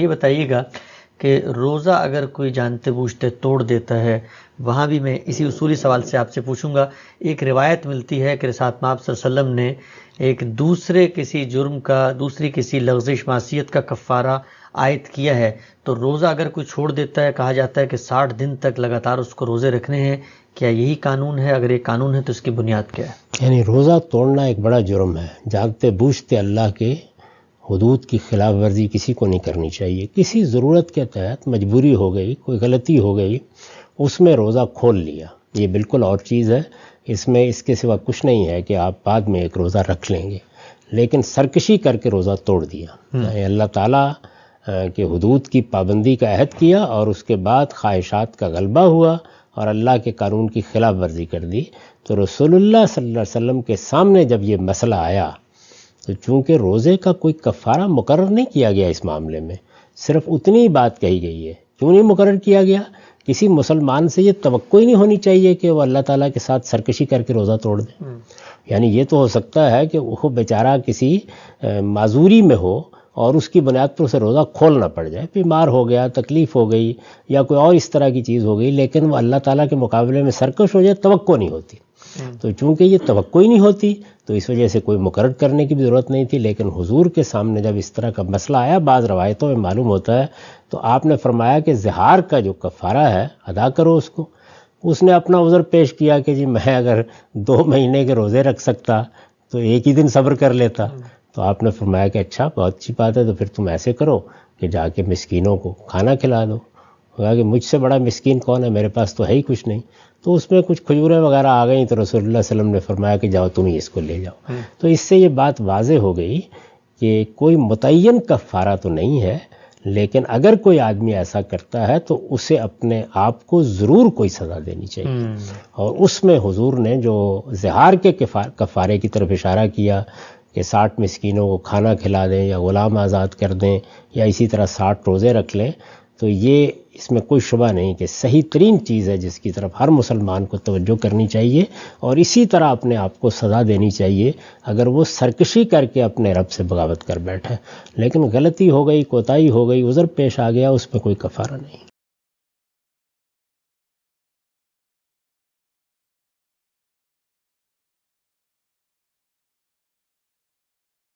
یہ بتائیے گا کہ روزہ اگر کوئی جانتے بوجھتے توڑ دیتا ہے، وہاں بھی میں اسی اصولی سوال سے آپ سے پوچھوں گا۔ ایک روایت ملتی ہے کہ رسالت مآب صلی اللہ علیہ وسلم نے ایک دوسرے کسی جرم کا، دوسری کسی لغزش معصیت کا کفارہ عائد کیا ہے، تو روزہ اگر کوئی چھوڑ دیتا ہے، کہا جاتا ہے کہ 60 دن تک لگاتار اس کو روزے رکھنے ہیں۔ کیا یہی قانون ہے؟ اگر یہ قانون ہے تو اس کی بنیاد کیا ہے؟ یعنی روزہ توڑنا ایک بڑا جرم ہے، جانتے بوجھتے اللہ کے حدود کی خلاف ورزی کسی کو نہیں کرنی چاہیے۔ کسی ضرورت کے تحت مجبوری ہو گئی، کوئی غلطی ہو گئی، اس میں روزہ کھول لیا، یہ بالکل اور چیز ہے۔ اس میں اس کے سوا کچھ نہیں ہے کہ آپ بعد میں ایک روزہ رکھ لیں گے، لیکن سرکشی کر کے روزہ توڑ دیا، یعنی اللہ تعالیٰ کے حدود کی پابندی کا عہد کیا اور اس کے بعد خواہشات کا غلبہ ہوا اور اللہ کے قانون کی خلاف ورزی کر دی۔ تو رسول اللہ صلی اللہ علیہ وسلم کے سامنے جب یہ مسئلہ آیا تو چونکہ روزے کا کوئی کفارہ مقرر نہیں کیا گیا اس معاملے میں، صرف اتنی بات کہی گئی ہے۔ کیوں نہیں مقرر کیا گیا؟ کسی مسلمان سے یہ توقع ہی نہیں ہونی چاہیے کہ وہ اللہ تعالیٰ کے ساتھ سرکشی کر کے روزہ توڑ دے۔ یعنی یہ تو ہو سکتا ہے کہ وہ بیچارہ کسی معذوری میں ہو اور اس کی بنیاد پر اسے روزہ کھولنا پڑ جائے، بیمار ہو گیا، تکلیف ہو گئی یا کوئی اور اس طرح کی چیز ہو گئی، لیکن وہ اللہ تعالیٰ کے مقابلے میں سرکش ہو جائے، توقع نہیں ہوتی۔ تو چونکہ یہ توقع ہی نہیں ہوتی تو اس وجہ سے کوئی مقرر کرنے کی بھی ضرورت نہیں تھی، لیکن حضور کے سامنے جب اس طرح کا مسئلہ آیا، بعض روایتوں میں معلوم ہوتا ہے، تو آپ نے فرمایا کہ زہار کا جو کفارہ ہے ادا کرو اس کو۔ اس نے اپنا عذر پیش کیا کہ جی میں اگر 2 مہینے کے روزے رکھ سکتا تو ایک ہی دن صبر کر لیتا۔ تو آپ نے فرمایا کہ اچھا، بہت اچھی بات ہے، تو پھر تم ایسے کرو کہ جا کے مسکینوں کو کھانا کھلا دو۔ کہا کہ مجھ سے بڑا مسکین کون ہے، میرے پاس تو ہے ہی کچھ نہیں۔ تو اس میں کچھ کھجوریں وغیرہ آ گئیں تو رسول اللہ صلی اللہ علیہ وسلم نے فرمایا کہ جاؤ تم ہی اس کو لے جاؤ۔ تو اس سے یہ بات واضح ہو گئی کہ کوئی متعین کفارہ تو نہیں ہے، لیکن اگر کوئی آدمی ایسا کرتا ہے تو اسے اپنے آپ کو ضرور کوئی سزا دینی چاہیے۔ اور اس میں حضور نے جو زہار کے کفارے کی طرف اشارہ کیا کہ 60 مسکینوں کو کھانا کھلا دیں یا غلام آزاد کر دیں یا اسی طرح 60 روزے رکھ لیں، تو یہ اس میں کوئی شبہ نہیں کہ صحیح ترین چیز ہے جس کی طرف ہر مسلمان کو توجہ کرنی چاہیے، اور اسی طرح اپنے آپ کو سزا دینی چاہیے اگر وہ سرکشی کر کے اپنے رب سے بغاوت کر بیٹھے۔ لیکن غلطی ہو گئی، کوتاہی ہو گئی، عذر پیش آ گیا، اس میں کوئی کفارہ نہیں۔